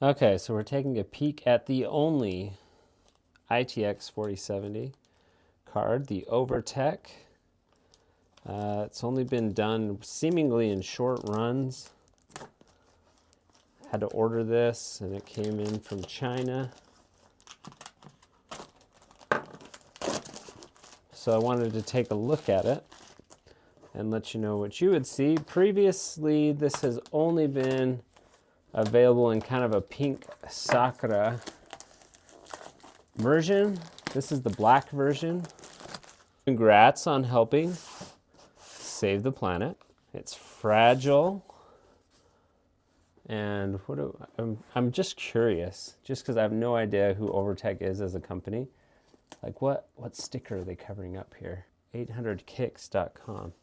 Okay, so we're taking a peek at the only ITX 4070 card, the Overtech. It's only been done seemingly in short runs. Had to order this, and it came in from China. So I wanted to take a look at it and let you know what you would see. Previously, this has only been available in kind of a pink sakura version. This is the black version. Congrats on helping save the planet. It's fragile. And I'm just curious, just because I have no idea who Overtech is as a company. Like what sticker are they covering up here? 800kicks.com.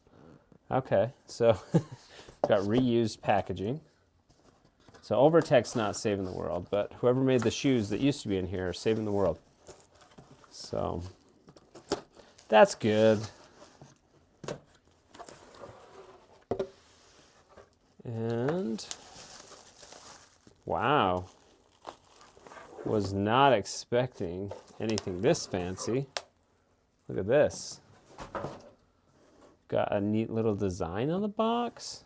Okay, so got reused packaging. So Overtech's not saving the world, but whoever made the shoes that used to be in here are saving the world. So that's good. And wow, was not expecting anything this fancy. Look at this. Got a neat little design on the box.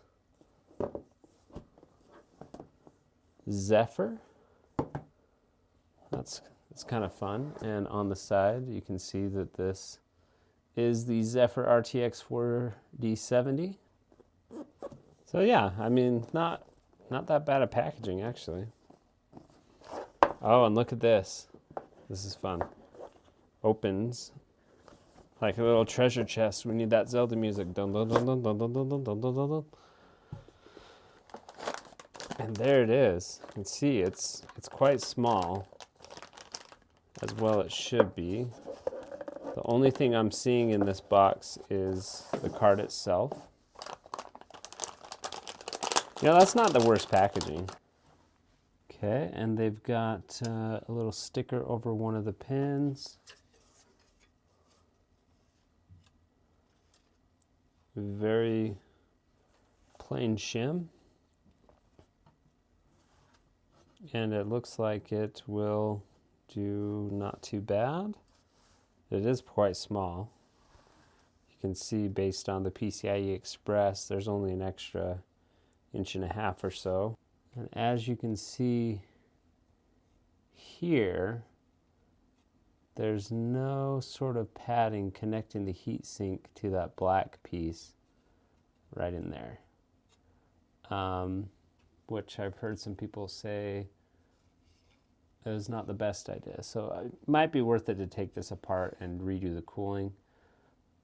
Zephyr. That's kind of fun. And on the side, you can see that this is the Zephyr RTX 4070. So yeah, I mean, not that bad of packaging actually. Oh, and look at this. This is fun. Opens like a little treasure chest. We need that Zelda music. Dun, dun, dun, dun, dun, dun, dun, dun, dun, dun, dun. And there it is. You can see it's quite small, as well it should be. The only thing I'm seeing in this box is the card itself. You know, that's not the worst packaging. Okay, and they've got a little sticker over one of the pins. Very plain shim. And it looks like it will do not too bad. It is quite small. You can see based on the PCIe Express, there's only an extra 1.5 inches or so. And as you can see here, there's no sort of padding connecting the heatsink to that black piece right in there. Which I've heard some people say is not the best idea. So it might be worth it to take this apart and redo the cooling.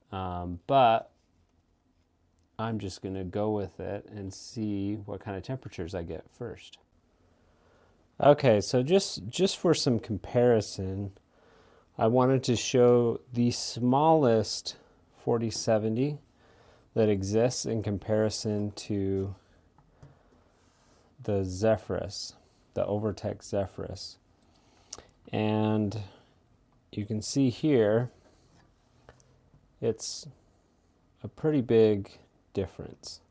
But I'm just going to go with it and see what kind of temperatures I get first. Okay, so just for some comparison, I wanted to show the smallest 4070 that exists in comparison to the Zephyrus, the Overtech Zephyrus. And you can see here, it's a pretty big difference.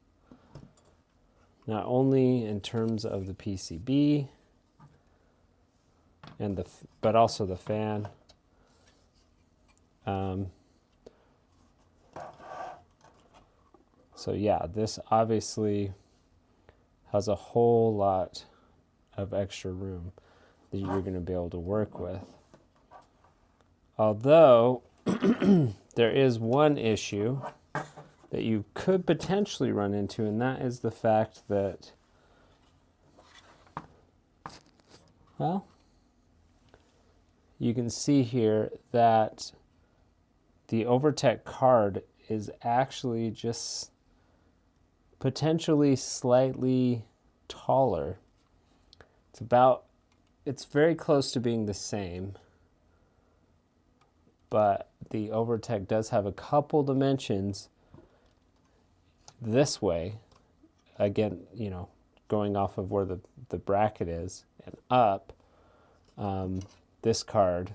Not only in terms of the PCB, and but also the fan. So yeah, this obviously has a whole lot of extra room that you're going to be able to work with. Although there is one issue that you could potentially run into, and that is the fact that, well, you can see here that the Overtech card is actually just potentially slightly taller. It's very close to being the same, but the Overtech does have a couple dimensions this way. Again, you know, going off of where the bracket is and up, this card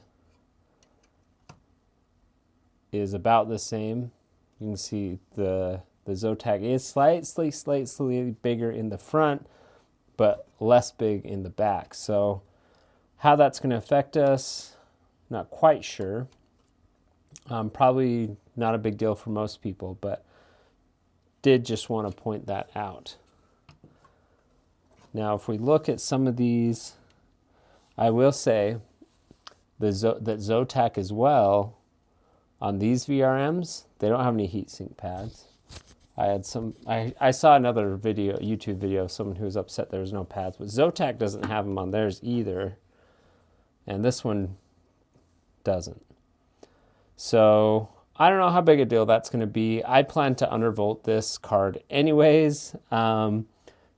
is about the same. You can see the Zotac is slightly bigger in the front, but less big in the back. So how that's going to affect us, not quite sure. Probably not a big deal for most people, but did just want to point that out. Now, if we look at some of these, I will say that Zotac as well, on these VRMs, they don't have any heatsink pads. I saw another video, YouTube video, of someone who was upset there was no pads, but Zotac doesn't have them on theirs either, and this one doesn't. So I don't know how big a deal that's going to be. I plan to undervolt this card anyways,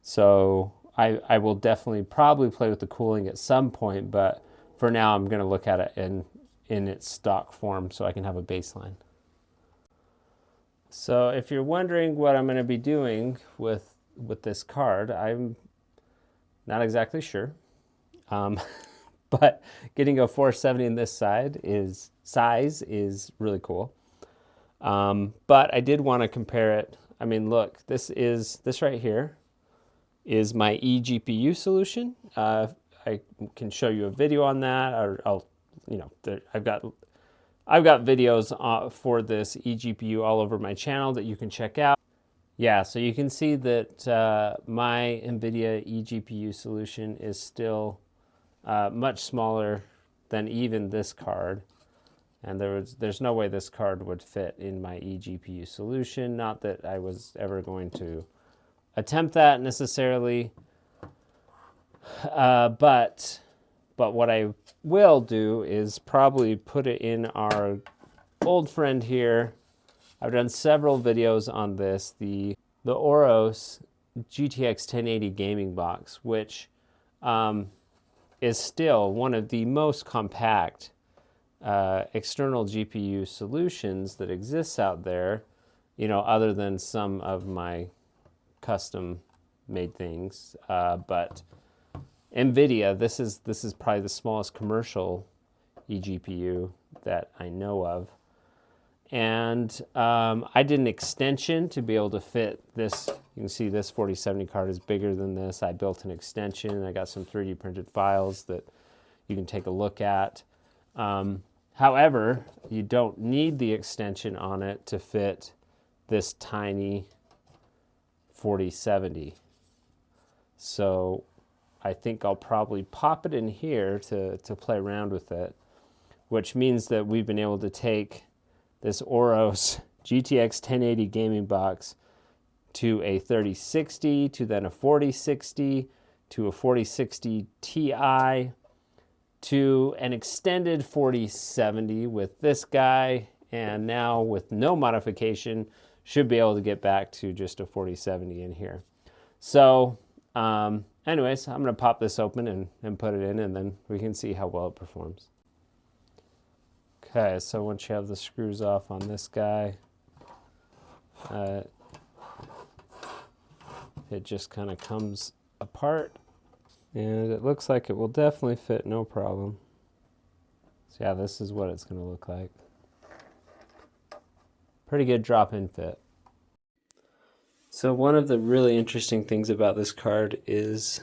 so I will definitely probably play with the cooling at some point, but for now I'm going to look at it in its stock form so I can have a baseline. So if you're wondering what I'm going to be doing with this card, I'm not exactly sure. But getting a 470 in this size is really cool. But I did want to compare it. I mean, look, this right here is my eGPU solution. I can show you a video on that, or I've got videos for this eGPU all over my channel that you can check out. Yeah, so you can see that my NVIDIA eGPU solution is still much smaller than even this card, and there's no way this card would fit in my eGPU solution. Not that I was ever going to attempt that necessarily, but what I will do is probably put it in our old friend here. I've done several videos on this, the Aorus GTX 1080 Gaming Box, which is still one of the most compact external GPU solutions that exists out there, other than some of my custom made things. But NVIDIA, this is probably the smallest commercial eGPU that I know of. And I did an extension to be able to fit this. You can see this 4070 card is bigger than this. I built an extension. I got some 3D printed files that you can take a look at. However, you don't need the extension on it to fit this tiny 4070. So I think I'll probably pop it in here to play around with it, which means that we've been able to take this Aorus GTX 1080 Gaming Box to a 3060, to then a 4060, to a 4060 Ti, to an extended 4070 with this guy, and now with no modification, should be able to get back to just a 4070 in here. So anyways, I'm going to pop this open and put it in, and then we can see how well it performs. Okay, so once you have the screws off on this guy, it just kind of comes apart, and it looks like it will definitely fit no problem. So yeah, this is what it's going to look like. Pretty good drop-in fit. So one of the really interesting things about this card is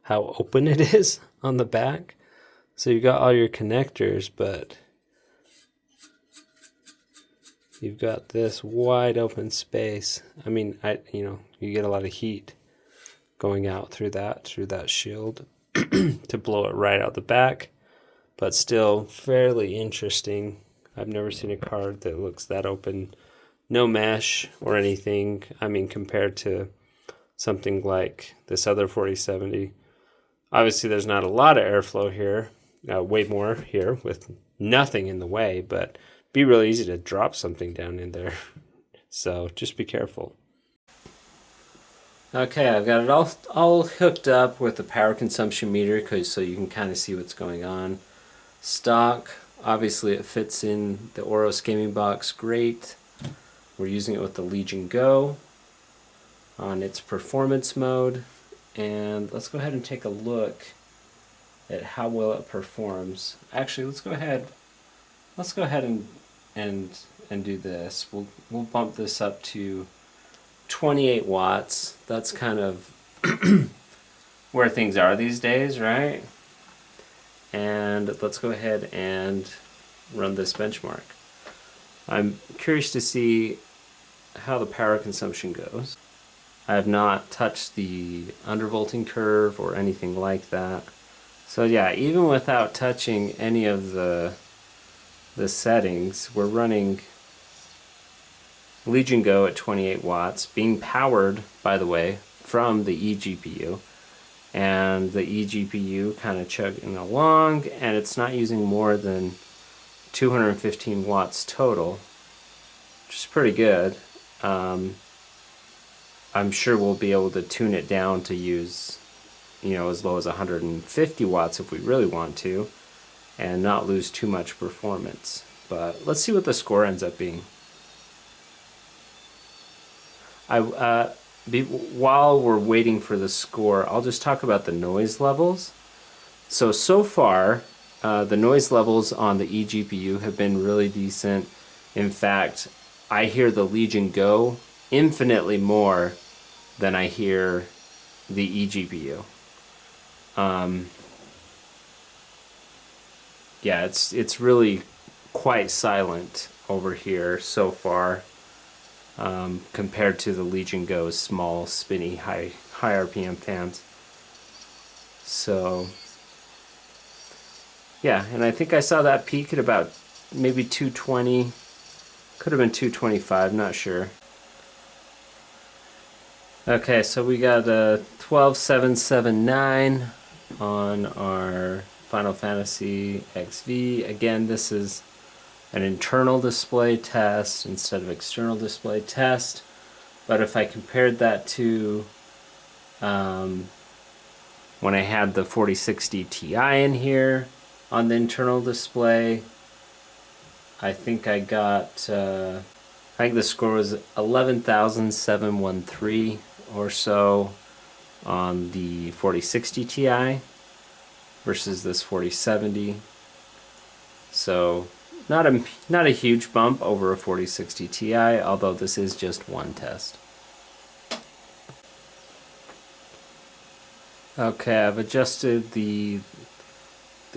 how open it is on the back. So you've got all your connectors, but you've got this wide open space. I mean, you get a lot of heat going out through that shield to blow it right out the back, but still fairly interesting. I've never seen a card that looks that open. No mesh or anything. I mean, compared to something like this other 4070. Obviously, there's not a lot of airflow here. Way more here with nothing in the way, but it'd be really easy to drop something down in there. So just be careful. Okay, I've got it all hooked up with the power consumption meter, so you can kind of see what's going on. Stock, obviously it fits in the Aorus Gaming Box great. We're using it with the Legion Go on its performance mode, and let's go ahead and take a look at how well it performs. Actually, let's go ahead and do this. We'll bump this up to 28 watts. That's kind of where things are these days, right? And let's go ahead and run this benchmark. I'm curious to see how the power consumption goes. I have not touched the undervolting curve or anything like that. So yeah, even without touching any of the settings, we're running Legion Go at 28 watts, being powered, by the way, from the eGPU. And the eGPU kind of chugging along, and it's not using more than 215 watts total, which is pretty good. I'm sure we'll be able to tune it down to use, you know, as low as 150 watts if we really want to, and not lose too much performance. But let's see what the score ends up being. While we're waiting for the score, I'll just talk about the noise levels. So far, the noise levels on the eGPU have been really decent. In fact, I hear the Legion Go infinitely more than I hear the eGPU. Yeah, it's really quite silent over here so far, compared to the Legion Go's small, spinny, high RPM fans. So yeah, and I think I saw that peak at about maybe 220, could have been 225, not sure. Okay, so we got a 12779 on our Final Fantasy XV. Again, this is an internal display test instead of external display test. But if I compared that to when I had the 4060 Ti in here on the internal display, I think I got, I think the score was 11,713 or so on the 4060 Ti versus this 4070. So not a huge bump over a 4060 Ti, although this is just one test. Okay, I've adjusted the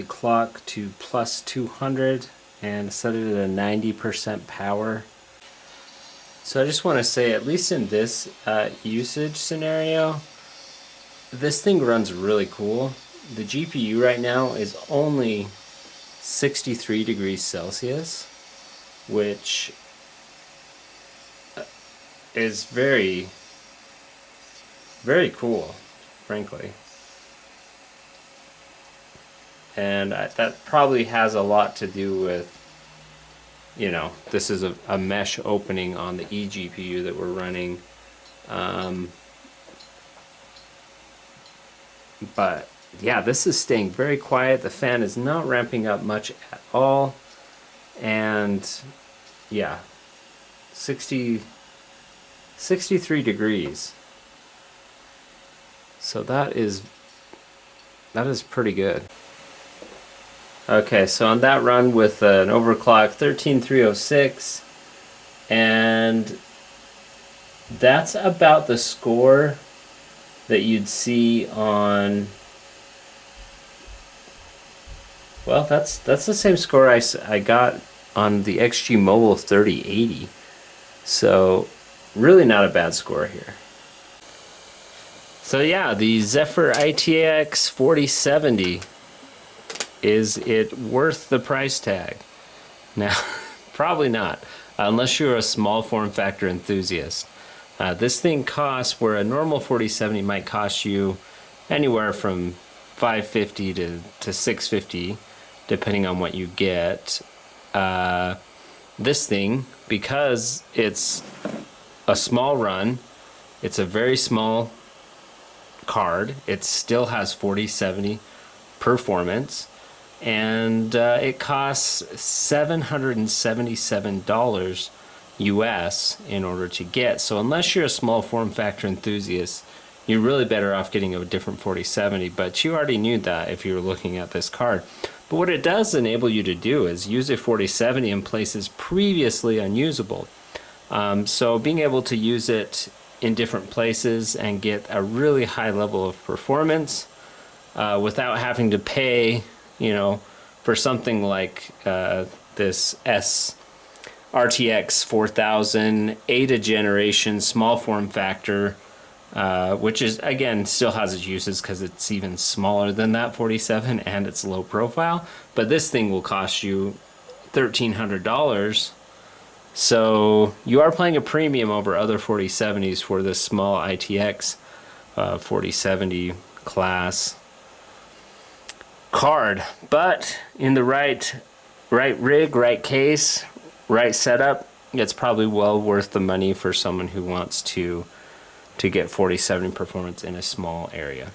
clock to plus 200 and set it at a 90% power. So I just want to say, at least in this usage scenario, this thing runs really cool. The GPU right now is only 63 degrees Celsius, which is very, very cool, frankly. And that probably has a lot to do with, you know, this is a mesh opening on the eGPU that we're running. But yeah, this is staying very quiet. The fan is not ramping up much at all. And yeah, 63 degrees. So that is pretty good. Okay, so on that run with an overclock 13306, and that's about the score that you'd see on, well, that's the same score I got on the XG Mobile 3080. So really not a bad score here. So yeah, the Zephyr ITX 4070. Is it worth the price tag? Now, probably not, unless you're a small form factor enthusiast. This thing costs, where a normal 4070 might cost you anywhere from $550 to $650, depending on what you get. This thing, because it's a small run, it's a very small card, it still has 4070 performance, and it costs $777 US in order to get. So unless you're a small form factor enthusiast, you're really better off getting a different 4070, but you already knew that if you were looking at this card. But what it does enable you to do is use a 4070 in places previously unusable. So being able to use it in different places and get a really high level of performance without having to pay, for something like this RTX 4000 ADA generation small form factor, which is, again, still has its uses because it's even smaller than that 47 and it's low profile. But this thing will cost you $1,300. So you are paying a premium over other 4070s for this small ITX 4070 class card. But in the right rig, right case, right setup, it's probably well worth the money for someone who wants to get 4070 performance in a small area.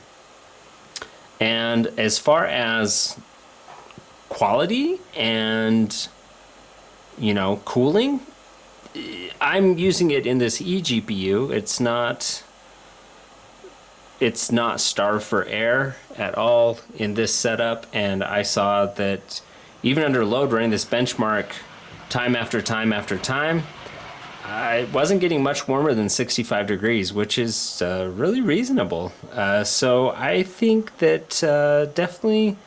And as far as quality and cooling, I'm using it in this eGPU. It's not starved for air at all in this setup, and I saw that even under load, running this benchmark time after time after time, I wasn't getting much warmer than 65 degrees, which is really reasonable. So I think that definitely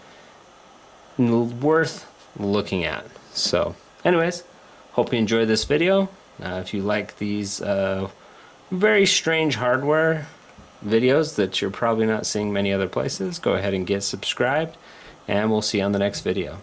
worth looking at. So anyways, hope you enjoyed this video. If you like these very strange hardware videos that you're probably not seeing many other places, go ahead and get subscribed, and we'll see you on the next video.